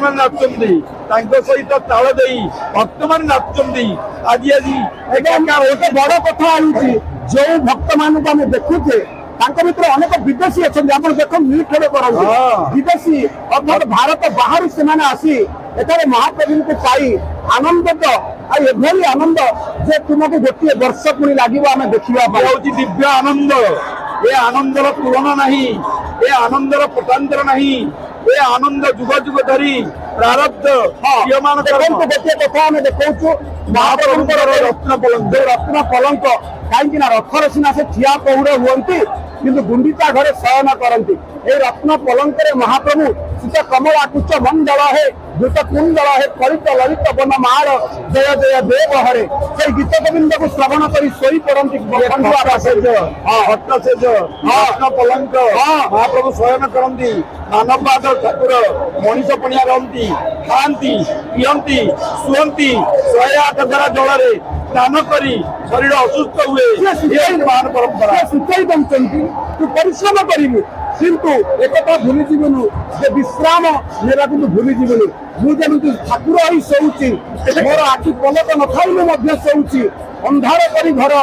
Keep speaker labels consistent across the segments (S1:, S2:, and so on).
S1: ମାନେ ନାଚୁଛନ୍ତି ତାଙ୍କ ସହିତ ତାଳ ଦେଇ ଭକ୍ତ ମାନେ ନାଚୁଛନ୍ତି। ଆଜି ଆଜି
S2: ଗୋଟେ ବଡ କଥା ହେଉଛି ଯୋଉ ଭକ୍ତ ମାନଙ୍କୁ ଆମେ ଦେଖୁଛେ ତାଙ୍କ ଭିତରେ ଅନେକ ବିଦେଶୀ ଅଛନ୍ତି। ଆପଣ ଦେଖନ୍ତୁ ନିରୀକ୍ଷଣ କରନ୍ତୁ ବିଦେଶୀ ଅର୍ଥାତ ଭାରତ ବାହାରୁ ସେମାନେ ଆସି ଏଠାରେ ମହାପ୍ରଭୁଙ୍କୁ ପାଇ ଆନନ୍ଦିତ। ଆଉ ଏଭଳି ଆନନ୍ଦ ଯେ ତୁମକୁ ଗୋଟିଏ ବର୍ଷ ପୁଣି ଲାଗିବ ଆମେ ଦେଖିବା ପାଇଁ।
S1: ହଉଛି ଦିବ୍ୟ ଆନନ୍ଦ। ଏ ଆନନ୍ଦର ତୁଳନା ନାହିଁ, ଏ ଆନନ୍ଦର ପଟାନ୍ତର ନାହିଁ। ଏ ଆନନ୍ଦ ଯୁଗ ଯୁଗ ଧରି ପ୍ରାରବ୍ଧ
S2: ଗୋଟିଏ କଥା ଆମେ ଦେଖାଉଛୁ ମହାପ୍ରଭୁଙ୍କର ରତ୍ନ ପଲଙ୍କ। କାହିଁକି ନା ରଥର ସିନା ସେ ଠିଆ ପହୁଡ ହୁଅନ୍ତି କିନ୍ତୁ ଗୁଣ୍ଡିଚା ଘରେ ଶୟନ କରନ୍ତି। এই রত্ন পলঙ্করে মহাপ্রভু শীত কমলা কুচ মন্ডল হে দ্রুত কুণ্ডল হে কলিত ললিত বনমাল জয় জয় দেব হরে। সেই গীত গোবিন্দକୁ শ্রবণ କରି ଶୋଇ ପଡ଼ନ୍ତି
S1: ରତ୍ନ ପଲଙ୍କ ମହାପ୍ରଭୁ ଶୟନ କରନ୍ତି। ମାନବାଦ ଠାକୁର ମଣିଷ ପଣିଆ ରହନ୍ତି, ଖାଆନ୍ତି, ପିଅନ୍ତି, ଶୁଅନ୍ତି। 108 ଧାରା ଜଳରେ ସ୍ନାନ କରି ଶରୀର ଅସୁସ୍ଥ ହୁଏ। ମହାନ ପରମ୍ପରା
S2: ସୂଚାଇ ଦେଉଛନ୍ତି ତୁ ପରିଶ୍ରମ କରିବୁ କିନ୍ତୁ ଏକଥା ଭୁଲିଯିବୁନୁ ଯେ ବିଶ୍ରାମ ନେବା କିନ୍ତୁ ଭୁଲିଯିବୁନୁ। ମୁଁ ଯେମିତି ଠାକୁର ହେଇ ଶୋଉଛି ମୋର ଆଖି ପଲକ ନଥାଇଲେ ମଧ୍ୟ ଶୋଉଛି। ଅନ୍ଧାର କରି ଘର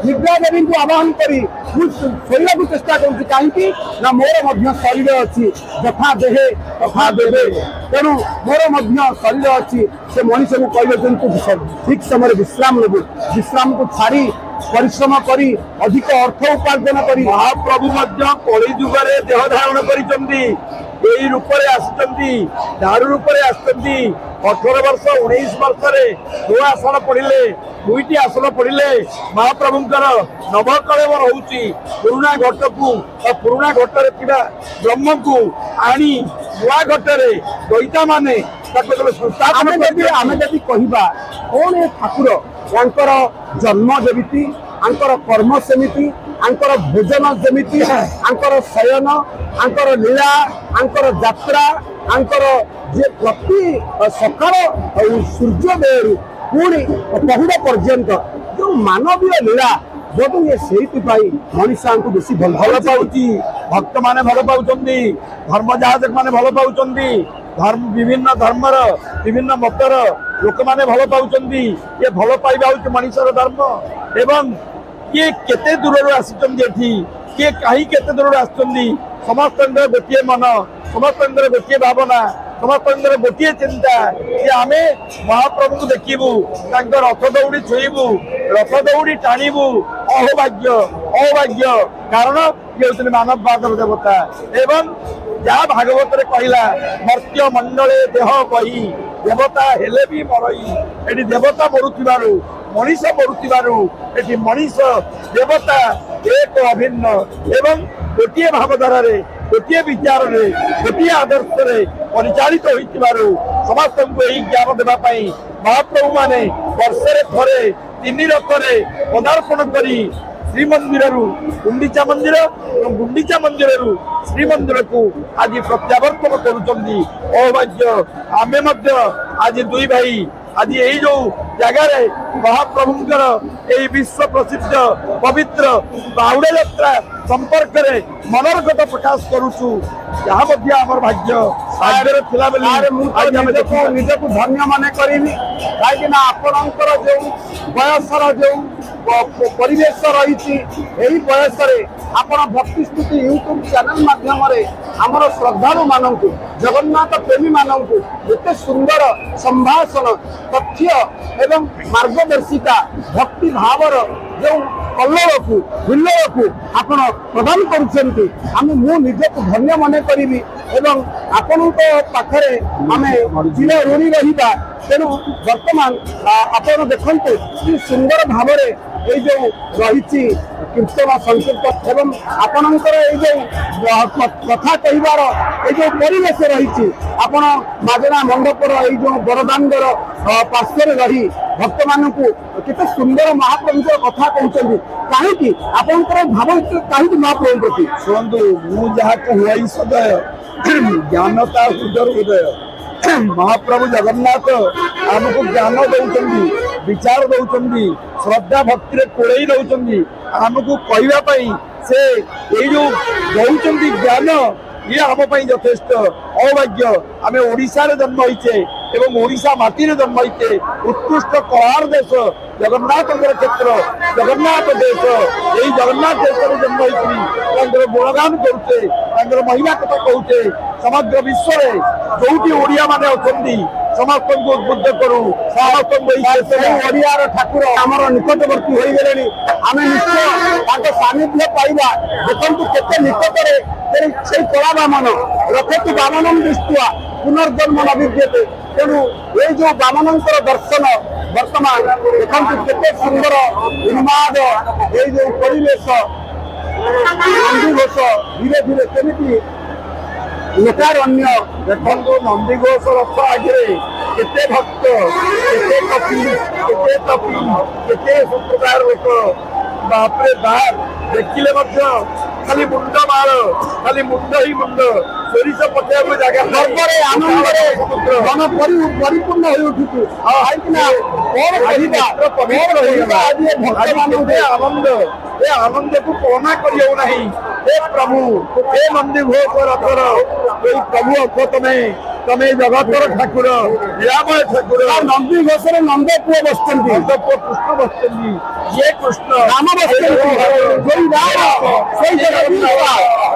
S2: ନିଦ୍ରା ଦେବୀଙ୍କୁ ଆବାହନ କରି ମୁଁ ଶୋଇବାକୁ ଚେଷ୍ଟା କରୁଛି। କାହିଁକି ନା ମୋର ମଧ୍ୟ ଶରୀର ଅଛି, ଯଥା ଦେହେ ତଥା ଦେବେ। ତେଣୁ ମୋର ମଧ୍ୟ ଶରୀର ଅଛି। ସେ ମଣିଷକୁ କହିଲେ କିନ୍ତୁ ଠିକ ସମୟରେ ବିଶ୍ରାମ ନେବୁ। ବିଶ୍ରାମକୁ ଛାଡ଼ି ପରିଶ୍ରମ କରି ଅଧିକ ଅର୍ଥ ଉପାର୍ଜନ କରି
S1: ମହାପ୍ରଭୁ ମଧ୍ୟ କଳି ଯୁଗରେ ଦେହ ଧାରଣ କରିଛନ୍ତି। ଏଇ ରୂପରେ ଆସିଛନ୍ତି, ଦାରୁ ରୂପରେ ଆସିଛନ୍ତି। 18 ବର୍ଷ 19 ବର୍ଷରେ ନୂଆ ଆସନ ପଡ଼ିଲେ, 2ଟି ଆସନ ପଡ଼ିଲେ ମହାପ୍ରଭୁଙ୍କର ନବକଳେବ ରହୁଛି। ପୁରୁଣା ଘଟକୁ ବା ପୁରୁଣା ଘଟରେ ଥିବା ବ୍ରହ୍ମକୁ ଆଣି ନୂଆ ଘଟରେ ଦଇତା ମାନେ
S2: ଆମେ ଯଦି କହିବା କଣ ଏ ଠାକୁର ତାଙ୍କର ଜନ୍ମ ଯେମିତି, ଆଙ୍କର କର୍ମ ସେମିତି, ଆଙ୍କର ଭୋଜନ ଯେମିତି, ଆଙ୍କର ଶୟନ, ଆଙ୍କର ଲୀଳା, ଆଙ୍କର ଯାତ୍ରା, ଆଙ୍କର ଯେ ପ୍ରତି ସକାଳ ସୂର୍ଯ୍ୟୋଦୟରୁ ପୁଣି ପହୁଡ଼ ପର୍ଯ୍ୟନ୍ତ ଯୋଉ ମାନବୀୟ ଲୀଳା ବୋଧ ହୁଏ ସେଇଥିପାଇଁ ମଣିଷ ଆମକୁ ବେଶୀ ଭଲ
S1: ପାଉଛି। ଭକ୍ତ ମାନେ ଭଲ ପାଉଛନ୍ତି, ଧର୍ମ ଯାଜକ ମାନେ ଭଲ ପାଉଛନ୍ତି, ବିଭିନ୍ନ ଧର୍ମର ବିଭିନ୍ନ ମତର ଲୋକମାନେ ଭଲ ପାଉଛନ୍ତି। ଏ ଭଲ ପାଇବା ହଉଛି ମଣିଷର ଧର୍ମ। ଏବଂ କିଏ କେତେ ଦୂରରୁ ଆସିଛନ୍ତି ଏଠି, କିଏ କାହିଁ କେତେ ଦୂରରୁ ଆସିଛନ୍ତି, ସମସ୍ତଙ୍କର ଗୋଟିଏ ମନ, ସମସ୍ତଙ୍କର ଗୋଟିଏ ଭାବନା, ସମସ୍ତଙ୍କର ଗୋଟିଏ ଚିନ୍ତା ଯେ ଆମେ ମହାପ୍ରଭୁଙ୍କୁ ଦେଖିବୁ, ତାଙ୍କ ରଥ ଦଉଡ଼ି ଛୁଇଁବୁ, ରଥ ଦଉଡ଼ି ଟାଣିବୁ। ଅହୋଭାଗ୍ୟ ଅହୋଭାଗ୍ୟ, କାରଣ ଇଏ ହେଉଛନ୍ତି ମାନବବାଦର ଦେବତା। ଏବଂ ଯାହା ଭାଗବତରେ କହିଲା ମର୍ତ୍ୟ ମଣ୍ଡଳେ ଦେହ ବହି ଦେବତା ହେଲେ ବି ମରଇ। ଏଠି ଦେବତା ମରୁଥିବାରୁ, ମଣିଷ ମରୁଥିବାରୁ ଏଠି ମଣିଷ ଦେବତା ଏକ ଅଭିନ୍ନ ଏବଂ ଗୋଟିଏ ଭାବଧାରାରେ, ଗୋଟିଏ ବିଚାରରେ, ଗୋଟିଏ ଆଦର୍ଶରେ ପରିଚାଳିତ ହୋଇଥିବାରୁ ସମସ୍ତଙ୍କୁ ଏହି ଜ୍ଞାନ ଦେବା ପାଇଁ ମହାପ୍ରଭୁ ମାନେ ବର୍ଷରେ ଥରେ 3 ରଥରେ ପଦାର୍ପଣ କରି ଶ୍ରୀମନ୍ଦିରରୁ ଗୁଣ୍ଡିଚା ମନ୍ଦିର ଏବଂ ଗୁଣ୍ଡିଚା ମନ୍ଦିରରୁ ଶ୍ରୀମନ୍ଦିରକୁ ଆଜି ପ୍ରତ୍ୟାବର୍ତ୍ତନ କରୁଛନ୍ତି। ଅଭାଗ୍ୟ ଆମେ ମଧ୍ୟ ଆଜି 2 ଭାଇ ଆଜି ଏଇ ଯୋଉ ଜାଗାରେ ମହାପ୍ରଭୁଙ୍କର ଏହି ବିଶ୍ୱ ପ୍ରସିଦ୍ଧ ପବିତ୍ର ବାହୁଡ଼ା ଯାତ୍ରା ସମ୍ପର୍କରେ ମନର କଥା ପ୍ରକାଶ କରୁଛୁ। ଯାହା ମଧ୍ୟ ଆମର ଭାଗ୍ୟ ଆଗରେ ଥିଲା ବୋଲି
S2: ମୁଁ ନିଜକୁ ଧନ୍ୟ ମନେ କରିବି। କାହିଁକି ନା ଆପଣଙ୍କର ଯେଉଁ ବୟସର ଯେଉଁ ପରିବେଶ ରହିଛି, ଏହି ବୟସରେ ଆପଣ ଭକ୍ତି ସ୍ତୁତି ୟୁଟ୍ୟୁବ ଚ୍ୟାନେଲ ମାଧ୍ୟମରେ ଆମର ଶ୍ରଦ୍ଧାଳୁ ମାନଙ୍କୁ, ଜଗନ୍ନାଥ ପ୍ରେମୀ ମାନଙ୍କୁ ଏତେ ସୁନ୍ଦର ସମ୍ଭାଷଣ, ତଥ୍ୟ ଏବଂ ମାର୍ଗଦର୍ଶିକା ଭକ୍ତି ଭାବର ଯେଉଁ କଲ୍ଲୋଳକୁ ହିଲ୍ଲୋଳକୁ ଆପଣ ପ୍ରଦାନ କରୁଛନ୍ତି, ମୁଁ ନିଜକୁ ଧନ୍ୟ ମନେ କରିବି ଏବଂ ଆପଣଙ୍କ ପାଖରେ ଆମେ ଚିର ଋଣୀ ରହିବା। ତେଣୁ ବର୍ତ୍ତମାନ ଆପଣ ଦେଖନ୍ତୁ କି ସୁନ୍ଦର ଭାବରେ এই যে রয়েছে কীর্তন সংকীর্তন এবং আপনার এই যে কথা কহিবার এই যে পরিবেশ রয়েছে, আপনার মাগଣା মণ্ডপর এই যে বরদাঙ্গর পার্শ্বরে রহি ভক্ত মানুষ কেতে সুন্দর মহাপ্রভুর কথা কହୁଛନ୍ତି, কাহিকি আপনার ভাব কাহিকি মহাপ্রভু প্রতি
S1: শুনতু মু যা কহুই সদয় জ্ঞানতা হৃদয় হৃদয় महाप्रभु जगन्नाथ आमको ज्ञान दौरान विचार दौरान श्रद्धा भक्ति कोड़े दौरान आमको कहवाई से जो दौरान ज्ञान ये आम यथेष्ट अभाग्य आम ओडिशा रे जन्म होइछे एवं ओडिशा माटी रे जन्म होइछे उत्कृष्ट कलार देश जगन्नाथ क्षेत्र जगन्नाथ देश यही जगन्नाथ देश रे जन्म होइछि गुणगान करुचे महिला कथा कहूचे समग्र विश्व रे जोटी ओडिया माने अछंती समस्त को उद्बुद्ध करू समस्त
S2: ओडियार ठाकुर आमर निकटवर्ती हो गले आम निश्चय सानिध्य पाइबा देखु केते निकटरे से कला बामन रथतु बामनम दृष्टिया पुनर्जन्म न विद्यते तेणु ये जो बामनंकर दर्शन वर्तमान देखु केते सुंदर उन्माद ये जो परिवेश नंदीघोष धीरे धीरे केमिति लोकारण्य
S1: देखो नंदीघोष रथ आगे केते भक्त केते कपि केते तपी केते संप्रदाय लोक बापरे बाप देखिले खाली मुंड मार खाली मुंड ही मुंड सोरिष पकेबो जगह
S2: गर्वरे आनंदरे मन परिपूर्ण हो उठुछु आइकिना कोन कहिबा पवित्र होइबा आज ये भक्त मानते
S1: आनंद ए आनंद को कोना करियो नहीं हे प्रभु हे नंदीघोष रथर ए प्रभु अख तमे जगतर ठाकुर निरामय ठाकुर
S2: नंदीघोष नंद पुओ बसचंती
S1: नंद पुओ कृष्ण बसचंती ये कृष्ण
S2: राम बसचंती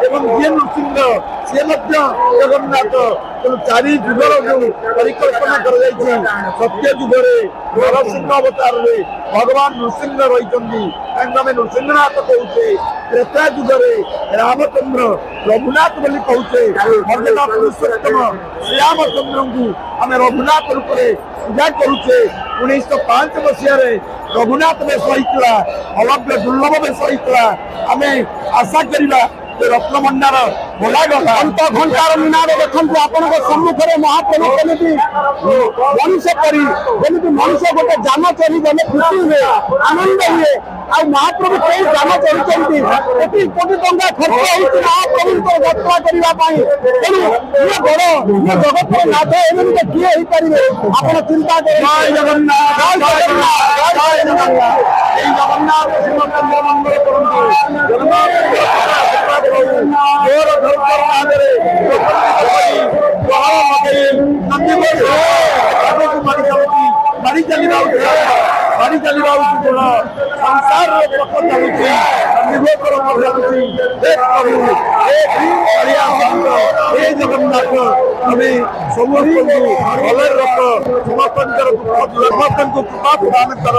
S1: एवं ये नृसिंह से जगन्नाथ चारि जुगर जो परिकल्पना कर सत्य जुगरे नरसिंह अवतार भगवान नृसिंह रही नृसिंहनाथ कहूचे त्रेता जुगरे रामचंद्र रघुनाथ बोली कहूचे भजना पुरुषोत्तम श्रीरामचंद्र को आम रघुनाथ रूप पूजा करुचे 1905 मसीह रघुनाथ बेश होता अलभ्य दुर्लभ बेश होता आम आशा करवा रत्नभंडार भोला
S2: घंटा घंटार निनाद देखु आपण सम्मुखें महाप्रभु केमी मनुष्य करी जमी मनुष्य गोटे जान चली गले खुशी हुए आनंद हुए आ महाप्रभु कई जान चलती कोटी कोटी टंका खर्च होती महाप्रभु यात्रा करने तेणु ये बड़ ये जगत नाथ एमती किए हो पारे आप चिंता
S1: जय जगन्नाथ जय जगन्नाथ जय जगन्नाथ जय जगन्नाथ श्रीमंत मंगल करंतु जगन्नाथ जोर धर्म आदरे मारी चलवा मारी चलवा संसार जगन्नाथ हमें समस्त भले रख समस्त कृपा प्रदान कर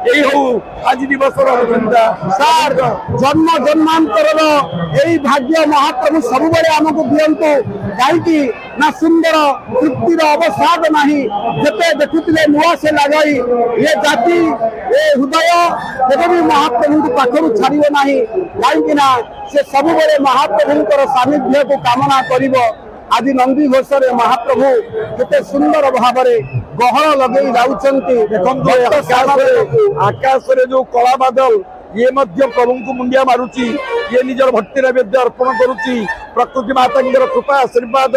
S1: यही हो आज दिवस चिंता
S2: सार जन्म जन्मांतर यही भाग्य महाप्रभु सब आमको दिंतु कहीं ना सुंदर तृप्तिर अवसाद नहीं जिते देखुले नुआ से लगाई ये जाति ये हृदय केवे भी महाप्रभु पाखर छाड़ो ना कहीं से सब महाप्रभुंर सानिध्य को कामना कर आज नंदीघोष महाप्रभु केते सुंदर भाव गहल लगे
S1: आकाश जो कला बादल ये मध्य प्रभु को मुंडिया मारुची ये निजर भक्ति नैवेद्य अर्पण करुची प्रकृति माता कृपा आशीर्वाद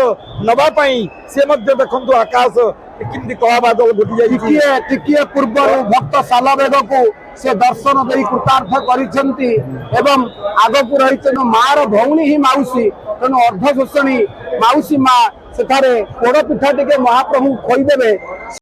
S1: नवाई से देखु आकाश किंती कला बादल घटी
S2: टिकिए पूर्व भक्त सालवेद को से दर्शन दे कृतार्थ करिसेंती एवं आगकू रही मार भौणी ही माउसी तेणु अर्धशोषणी माउसी माँ सेठारे पोड़ पिठा टिके महाप्रभु खोईदेवे।